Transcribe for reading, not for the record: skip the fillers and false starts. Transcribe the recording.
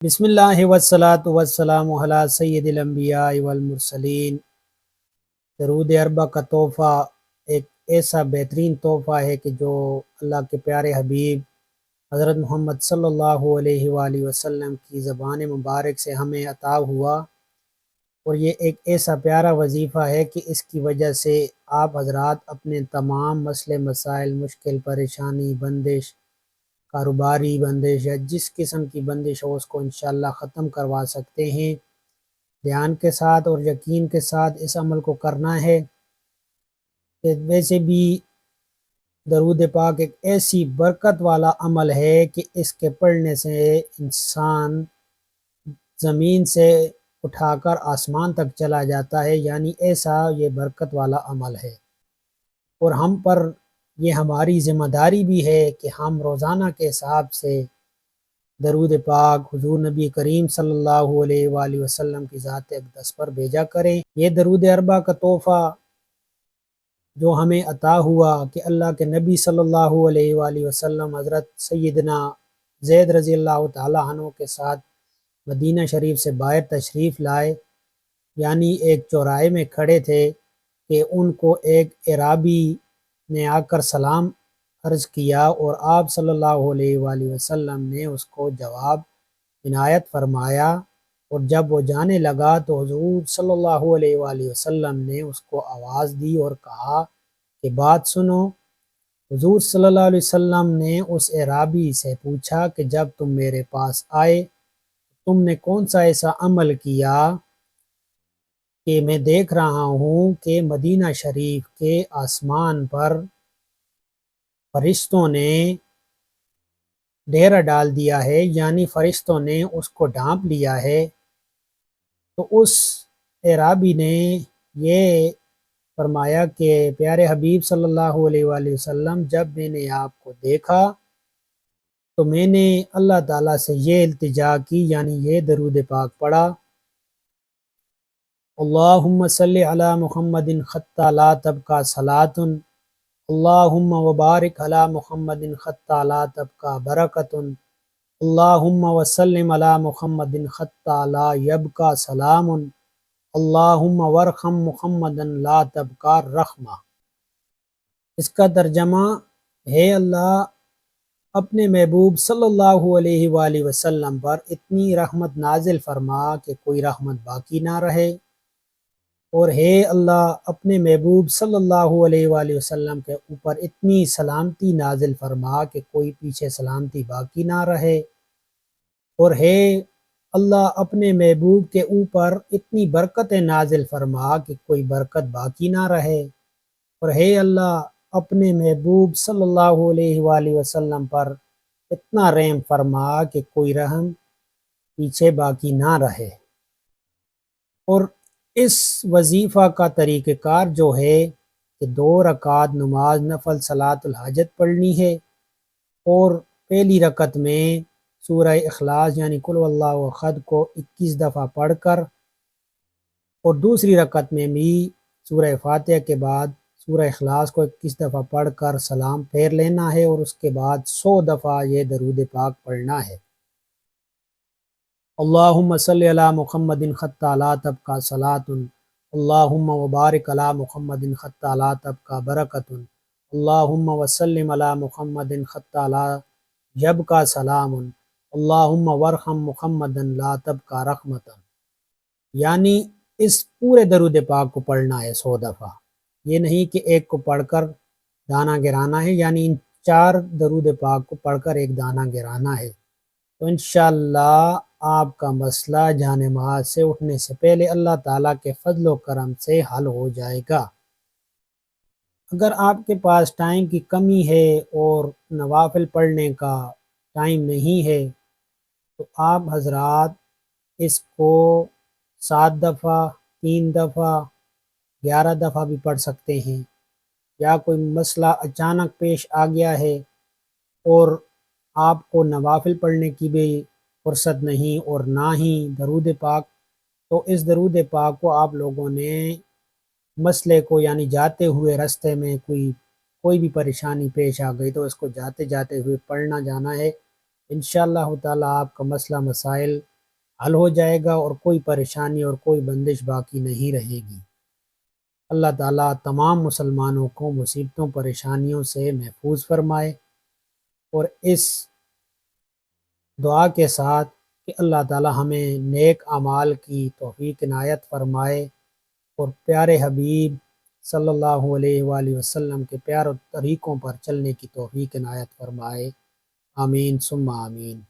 بسم اللہ والصلاة والسلام علی سید الانبیاء والمرسلین۔ درود اربع کا تحفہ ایک ایسا بہترین تحفہ ہے کہ جو اللہ کے پیارے حبیب حضرت محمد صلی اللہ علیہ وآلہ وسلم کی زبان مبارک سے ہمیں عطا ہوا، اور یہ ایک ایسا پیارا وظیفہ ہے کہ اس کی وجہ سے آپ حضرات اپنے تمام مسئلے مسائل، مشکل، پریشانی، بندش، کاروباری بندش یا جس قسم کی بندش ہو اس کو انشاءاللہ ختم کروا سکتے ہیں۔ دھیان کے ساتھ اور یقین کے ساتھ اس عمل کو کرنا ہے کہ ویسے بھی درود پاک ایک ایسی برکت والا عمل ہے کہ اس کے پڑھنے سے انسان زمین سے اٹھا کر آسمان تک چلا جاتا ہے، یعنی ایسا یہ برکت والا عمل ہے۔ اور ہم پر یہ ہماری ذمہ داری بھی ہے کہ ہم روزانہ کے حساب سے درود پاک حضور نبی کریم صلی اللہ علیہ وآلہ وسلم کی ذات اقدس پر بھیجا کریں۔ یہ درود اربع کا تحفہ جو ہمیں عطا ہوا کہ اللہ کے نبی صلی اللہ علیہ وآلہ وسلم حضرت سیدنا زید رضی اللہ تعالیٰ عنہ کے ساتھ مدینہ شریف سے باہر تشریف لائے، یعنی ایک چوراہے میں کھڑے تھے کہ ان کو ایک اعرابی نے آ کر سلام عرض کیا، اور آپ صلی اللہ علیہ وآلہ وسلم نے اس کو جواب عنایت فرمایا، اور جب وہ جانے لگا تو حضور صلی اللہ علیہ وآلہ وسلم نے اس کو آواز دی اور کہا کہ بات سنو۔ حضور صلی اللہ علیہ وسلم نے اس اعرابی سے پوچھا کہ جب تم میرے پاس آئے تم نے کون سا ایسا عمل کیا کہ میں دیکھ رہا ہوں کہ مدینہ شریف کے آسمان پر فرشتوں نے ڈیرا ڈال دیا ہے، یعنی فرشتوں نے اس کو ڈھانپ لیا ہے۔ تو اس اعرابی نے یہ فرمایا کہ پیارے حبیب صلی اللہ علیہ وآلہ وسلم، جب میں نے آپ کو دیکھا تو میں نے اللہ تعالیٰ سے یہ التجا کی، یعنی یہ درود پاک پڑھا، اللہم صلی علی محمد خطا لا تبقى صلاۃ، اللہم وبارک علی محمد خطا لا تبقى برکۃ، اللہم وسلم علی محمد خطا لا یبقى سلام، اللہم ورحم محمد لا تبقى رحمہ۔ اس کا ترجمہ ہے اللہ اپنے محبوب صلی اللہ علیہ وآلہ وسلم پر اتنی رحمت نازل فرما کہ کوئی رحمت باقی نہ رہے، اور ہے اللہ اپنے محبوب صلی اللہ علیہ وآلہ وسلم کے اوپر اتنی سلامتی نازل فرما کہ کوئی پیچھے سلامتی باقی نہ رہے، اور ہے اللہ اپنے محبوب کے اوپر اتنی برکت نازل فرما کہ کوئی برکت باقی نہ رہے، اور ہے اللہ اپنے محبوب صلی اللہ علیہ وآلہ وسلم پر اتنا رحم فرما کہ کوئی رحم پیچھے باقی نہ رہے۔ اور اس وظیفہ کا طریقہ کار جو ہے کہ 2 رکعت نماز نفل صلاۃ الحاجت پڑھنی ہے، اور پہلی رکعت میں سورہ اخلاص یعنی قل هو اللہ احد کو 21 دفعہ پڑھ کر، اور دوسری رکعت میں بھی سورہ فاتحہ کے بعد سورہ اخلاص کو 21 دفعہ پڑھ کر سلام پھیر لینا ہے، اور اس کے بعد 100 دفعہ یہ درود پاک پڑھنا ہے۔ اللہم صلی علی محمد خطا لا تبقى صلاۃ، اللہم وبارک علی محمد خطا لا تبقى برکۃ، اللہم وسلم علی محمد خطا لا یبقى سلام، اللہم ورحم محمد لا تبقى رحمۃ۔ یعنی اس پورے درود پاک کو پڑھنا ہے 100 دفعہ، یہ نہیں کہ ایک کو پڑھ کر دانہ گرانا ہے، یعنی ان 4 درود پاک کو پڑھ کر ایک دانہ گرانا ہے، تو انشاءاللہ آپ کا مسئلہ جان نماز سے اٹھنے سے پہلے اللہ تعالیٰ کے فضل و کرم سے حل ہو جائے گا۔ اگر آپ کے پاس ٹائم کی کمی ہے اور نوافل پڑھنے کا ٹائم نہیں ہے تو آپ حضرات اس کو 7 دفعہ، 3 دفعہ، 11 دفعہ بھی پڑھ سکتے ہیں، یا کوئی مسئلہ اچانک پیش آ گیا ہے اور آپ کو نوافل پڑھنے کی بھی فرصت نہیں اور نہ ہی درود پاک، تو اس درود پاک کو آپ لوگوں نے مسئلے کو، یعنی جاتے ہوئے راستے میں کوئی بھی پریشانی پیش آ گئی تو اس کو جاتے جاتے ہوئے پڑھنا جانا ہے۔ انشاءاللہ تعالیٰ آپ کا مسئلہ مسائل حل ہو جائے گا اور کوئی پریشانی اور کوئی بندش باقی نہیں رہے گی۔ اللہ تعالیٰ تمام مسلمانوں کو مصیبتوں پریشانیوں سے محفوظ فرمائے، اور اس دعا کے ساتھ کہ اللہ تعالیٰ ہمیں نیک اعمال کی توفیق عنایت فرمائے اور پیارے حبیب صلی اللہ علیہ وآلہ وسلم کے پیار و طریقوں پر چلنے کی توفیق عنایت فرمائے، آمین ثم آمین۔